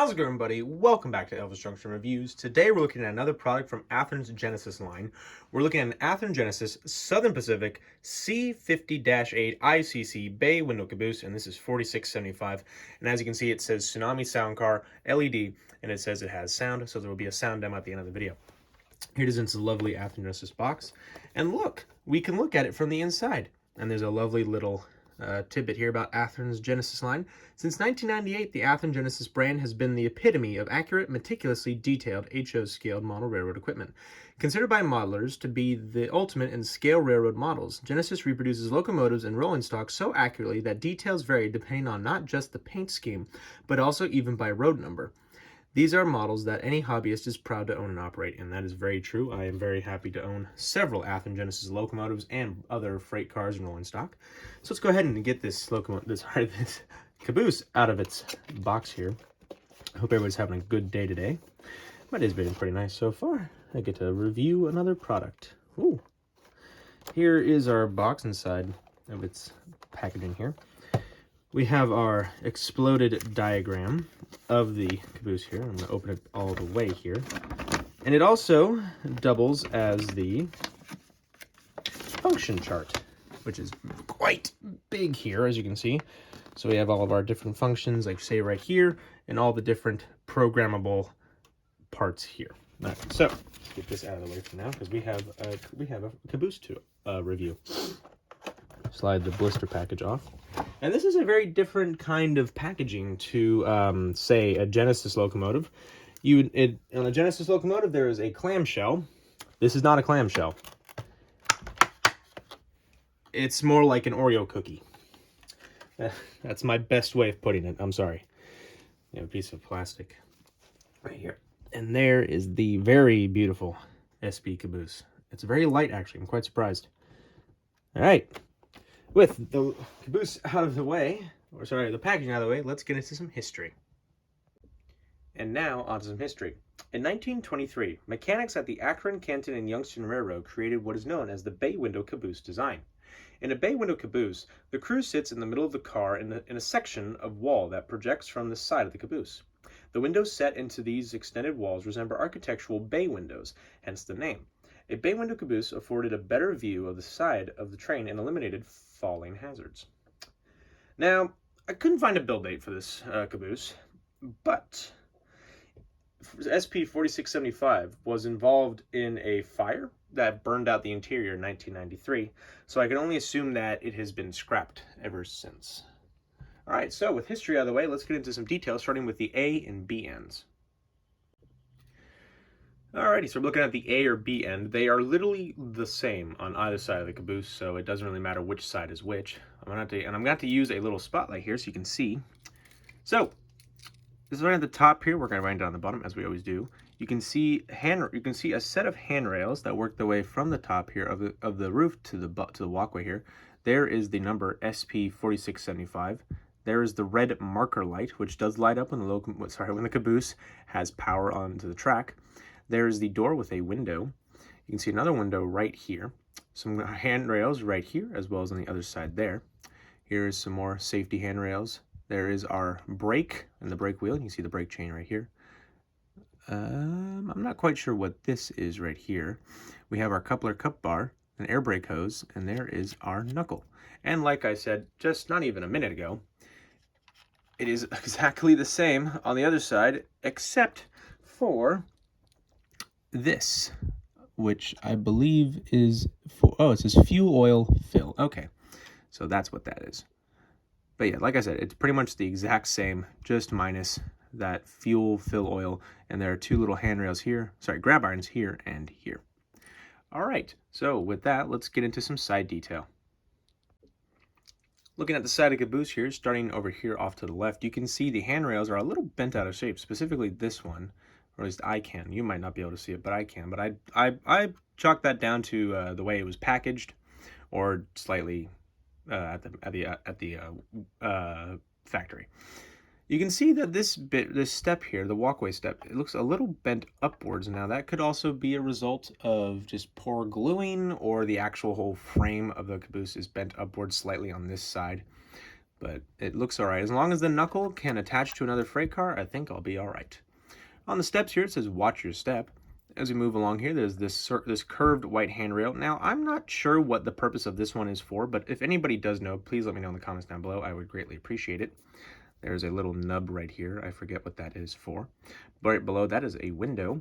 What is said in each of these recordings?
How's it going, buddy? Welcome back to Elvis Junction Reviews. Today we're looking at another product from Athearn's Genesis line. We're looking at an Athearn Genesis Southern Pacific C-50-8 ICC bay window caboose, and this is $46.75. And as you can see, it says Tsunami Sound Car LED, and it says it has sound, so there will be a sound demo at the end of the video. Here it is in this lovely Athearn Genesis box. And look, we can look at it from the inside. And there's a lovely little tidbit here about Athearn's Genesis line. Since 1998, the Athearn Genesis brand has been the epitome of accurate, meticulously detailed HO-scaled model railroad equipment. Considered by modelers to be the ultimate in scale railroad models, Genesis reproduces locomotives and rolling stock so accurately that details vary depending on not just the paint scheme, but also even by road number. These are models that any hobbyist is proud to own and operate, and that is very true. I am very happy to own several Athearn Genesis locomotives and other freight cars and rolling stock. So let's go ahead and get this this caboose out of its box here. I hope everybody's having a good day today. My day's been pretty nice so far. I get to review another product. Ooh. Here is our box inside of its packaging here. We have our exploded diagram of the caboose here. I'm going to open it all the way here. And it also doubles as the function chart, which is quite big here, as you can see. So we have all of our different functions, like say right here, and all the different programmable parts here. All right, so let's get this out of the way for now, because we have a caboose to review. Slide the blister package off. And this is a very different kind of packaging to, say, a Genesis locomotive. On a Genesis locomotive, there is a clamshell. This is not a clamshell. It's more like an Oreo cookie. That's my best way of putting it. I'm sorry. You have a piece of plastic right here. And there is the very beautiful SP caboose. It's very light, actually. I'm quite surprised. All right. With the caboose out of the way, or sorry, the packaging out of the way, let's get into some history. And now, on to some history. In 1923, mechanics at the Akron, Canton, and Youngstown Railroad created what is known as the bay window caboose design. In a bay window caboose, the crew sits in the middle of the car in a section of wall that projects from the side of the caboose. The windows set into these extended walls resemble architectural bay windows, hence the name. A bay window caboose afforded a better view of the side of the train and eliminated falling hazards. Now, I couldn't find a build date for this caboose, but SP-4675 was involved in a fire that burned out the interior in 1993, so I can only assume that it has been scrapped ever since. All right, so with history out of the way, let's get into some details, starting with the A and B ends. Alrighty, so we're looking at the A or B end. They are literally the same on either side of the caboose, so it doesn't really matter which side is which. I'm going to have to use a little spotlight here so you can see. So, this is right at the top here. We're going to write down the bottom, as we always do. You can see a set of handrails that work their way from the top here of the roof to the walkway here. There is the number SP-4675. There is the red marker light, which does light up when the caboose has power onto the track. There's the door with a window. You can see another window right here. Some handrails right here, as well as on the other side there. Here's some more safety handrails. There is our brake and the brake wheel. You can see the brake chain right here. I'm not quite sure what this is right here. We have our coupler cup bar, an air brake hose, and there is our knuckle. And like I said just not even a minute ago, it is exactly the same on the other side, except for this, which I believe is it says fuel oil fill. Okay, so that's what that is. But yeah, like I said, it's pretty much the exact same, just minus that fuel fill oil, and there are two little handrails here, grab irons here and here. All right, so with that, let's get into some side detail. Looking at the side of the caboose here, starting over here off to the left, you can see the handrails are a little bent out of shape, specifically this one. Or at least I can. You might not be able to see it, but I can. But I chalk that down to the way it was packaged, or slightly at the factory. You can see that this step here, the walkway step, it looks a little bent upwards. Now that could also be a result of just poor gluing, or the actual whole frame of the caboose is bent upwards slightly on this side. but it looks all right. As long as the knuckle can attach to another freight car, I think I'll be all right. On the steps here, it says watch your step. As we move along here, there's this curved white handrail. Now, I'm not sure what the purpose of this one is for, but if anybody does know, please let me know in the comments down below. I would greatly appreciate it. There's a little nub right here. I forget what that is for. But right below that is a window.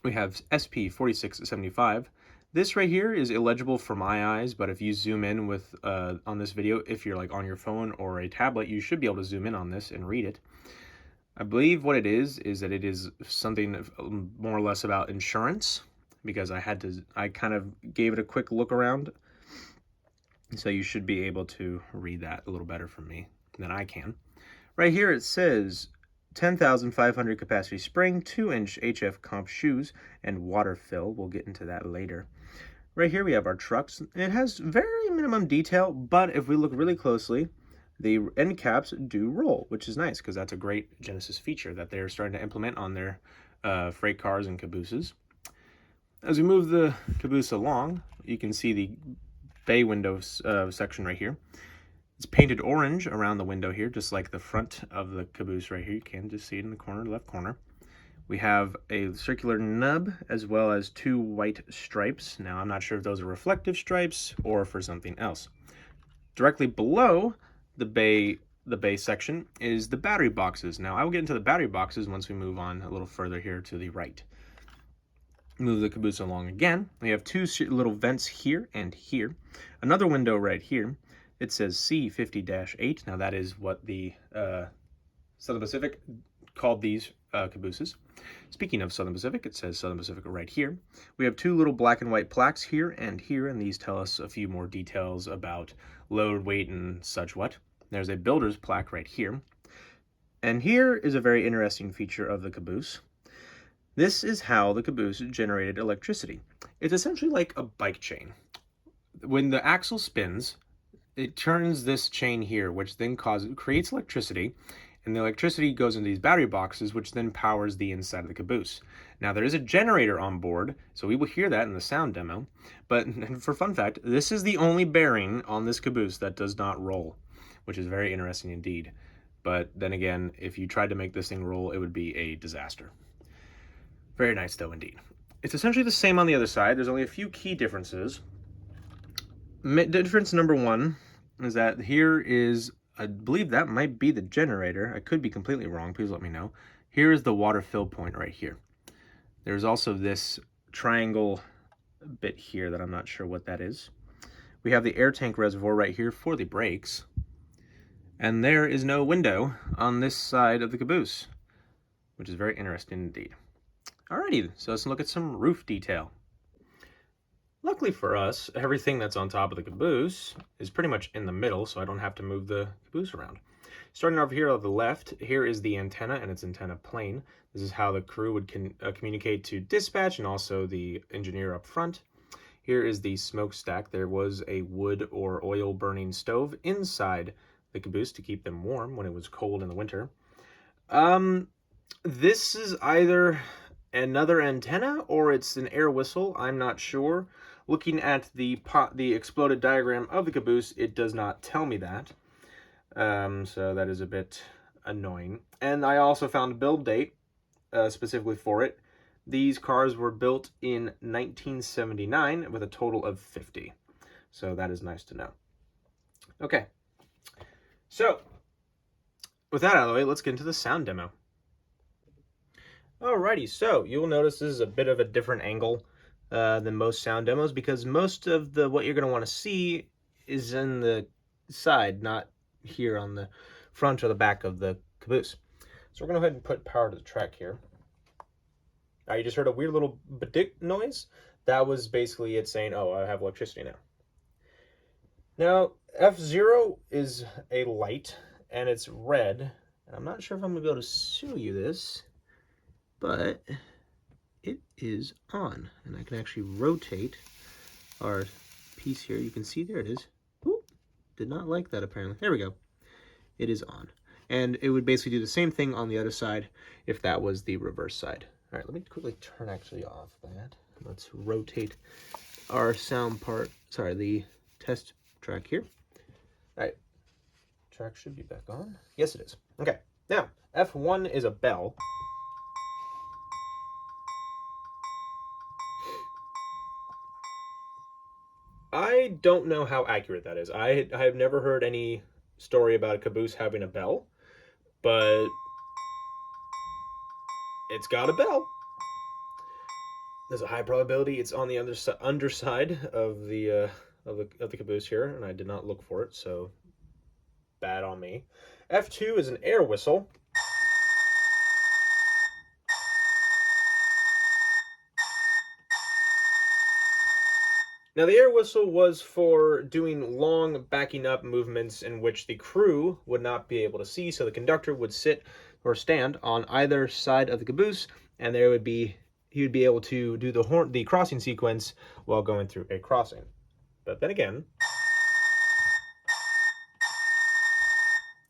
We have SP4675. This right here is illegible for my eyes, but if you zoom in with on this video, if you're like on your phone or a tablet, you should be able to zoom in on this and read it. I believe what it is that it is something more or less about insurance, because I kind of gave it a quick look around. So you should be able to read that a little better from me than I can. Right here it says 10,500 capacity spring, 2-inch HF comp shoes, and water fill. We'll get into that later. Right here we have our trucks. It has very minimum detail, but if we look really closely, the end caps do roll, which is nice because that's a great Genesis feature that they're starting to implement on their freight cars and cabooses. As we move the caboose along, you can see the bay windows section right here. It's painted orange around the window here, just like the front of the caboose right here. You can just see it in the corner, left corner. We have a circular nub as well as 2 white stripes. Now, I'm not sure if those are reflective stripes or for something else. Directly below the bay section is the battery boxes. Now, I will get into the battery boxes once we move on a little further here to the right. Move the caboose along again. We have 2 little vents here and here. Another window right here. It says C-50-8. Now, that is what the Southern Pacific called these cabooses. Speaking of Southern Pacific, it says Southern Pacific right here. We have 2 little black and white plaques here, and these tell us a few more details about load, weight, and such what. There's a builder's plaque right here. And here is a very interesting feature of the caboose. This is how the caboose generated electricity. It's essentially like a bike chain. When the axle spins, it turns this chain here, which then creates electricity, and the electricity goes into these battery boxes, which then powers the inside of the caboose. Now, there is a generator on board, so we will hear that in the sound demo, but for fun fact, this is the only bearing on this caboose that does not roll, which is very interesting indeed. But then again, if you tried to make this thing roll, it would be a disaster. Very nice though, indeed. It's essentially the same on the other side. There's only a few key differences. Difference number 1 is that here is, I believe that might be the generator. I could be completely wrong. Please let me know. Here is the water fill point right here. There's also this triangle bit here that I'm not sure what that is. We have the air tank reservoir right here for the brakes. And there is no window on this side of the caboose, which is very interesting indeed. Alrighty, so let's look at some roof detail. Luckily for us, everything that's on top of the caboose is pretty much in the middle, so I don't have to move the caboose around. Starting over here on the left, here is the antenna and its antenna plane. This is how the crew would communicate to dispatch and also the engineer up front. Here is the smokestack. There was a wood or oil burning stove inside the caboose to keep them warm when it was cold in the winter. This is either another antenna or it's an air whistle. I'm not sure. Looking at the exploded diagram of the caboose, it does not tell me that. So that is a bit annoying. And I also found a build date specifically for it. These cars were built in 1979 with a total of 50. So that is nice to know. Okay. So with that out of the way, let's get into the sound demo. Alrighty, so you'll notice this is a bit of a different angle than most sound demos, because most of what you're going to want to see is in the side, not here on the front or the back of the caboose. So we're going to go ahead and put power to the track here. Now you just heard a weird little badick noise. That was basically it saying, oh, I have electricity now. Now, F0 is a light, and it's red. And I'm not sure if I'm going to be able to show you this, but it is on. And I can actually rotate our piece here. You can see there it is. Ooh, did not like that apparently. There we go. It is on. And it would basically do the same thing on the other side if that was the reverse side. All right, let me quickly turn actually off that. Let's rotate our sound part, sorry, the test track here. All right, Track should be back on. Yes, it is. Okay, now, F1 is a bell. I don't know how accurate that is. I have never heard any story about a caboose having a bell, but it's got a bell. There's a high probability it's on the underside of the caboose here, and I did not look for it, so bad on me. F2 is an air whistle. Now, the air whistle was for doing long backing up movements in which the crew would not be able to see, so the conductor would sit or stand on either side of the caboose, and he would be able to do the crossing sequence while going through a crossing. But then again,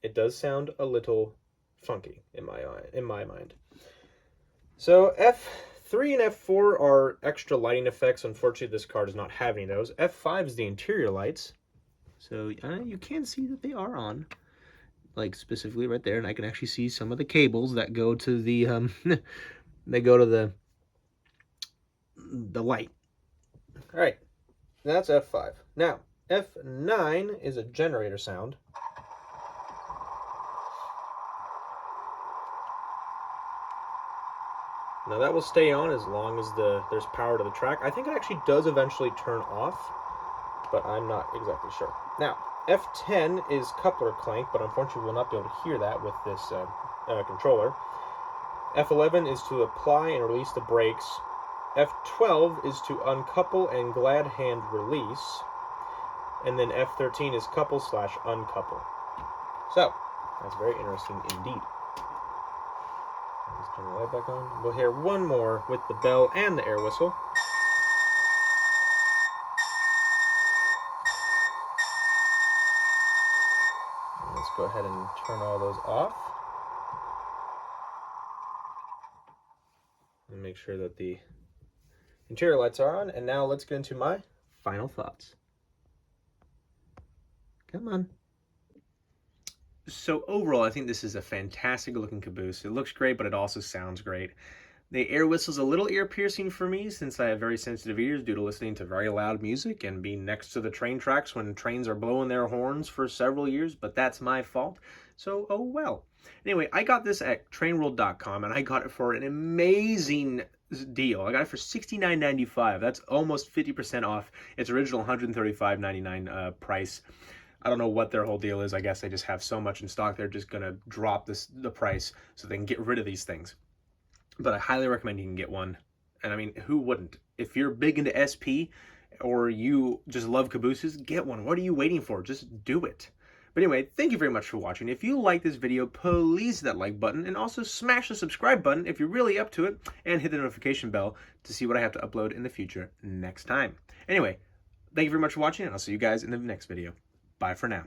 it does sound a little funky in my mind. So F3 and F4 are extra lighting effects. Unfortunately, this car does not have any of those. F5 is the interior lights. So you can see that they are on, like specifically right there, and I can actually see some of the cables that go to the the light. All right, that's F5. Now, F9 is a generator sound. Now that will stay on as long as there's power to the track. I think it actually does eventually turn off, but I'm not exactly sure. Now, F10 is coupler clank, but unfortunately we'll not be able to hear that with this controller. F11 is to apply and release the brakes. F12 is to uncouple and glad hand release. And then F13 is couple/uncouple. So, that's very interesting indeed. Let's turn the light back on. We'll hear one more with the bell and the air whistle. And let's go ahead and turn all those off. And make sure that the interior lights are on. And now let's get into my final thoughts. Come on. So overall, I think this is a fantastic looking caboose. It looks great, but it also sounds great. The air whistle's a little ear piercing for me since I have very sensitive ears due to listening to very loud music and being next to the train tracks when trains are blowing their horns for several years, but that's my fault. So, oh well. Anyway, I got this at trainworld.com and I got it for an amazing deal. I got it for $69.95. That's almost 50% off its original $135.99 price. I don't know what their whole deal is. I guess they just have so much in stock, they're just going to drop the price so they can get rid of these things. But I highly recommend you can get one. And I mean, who wouldn't? If you're big into SP or you just love cabooses, get one. What are you waiting for? Just do it. But anyway, thank you very much for watching. If you like this video, please hit that like button and also smash the subscribe button if you're really up to it, and hit the notification bell to see what I have to upload in the future next time. Anyway, thank you very much for watching, and I'll see you guys in the next video. Bye for now.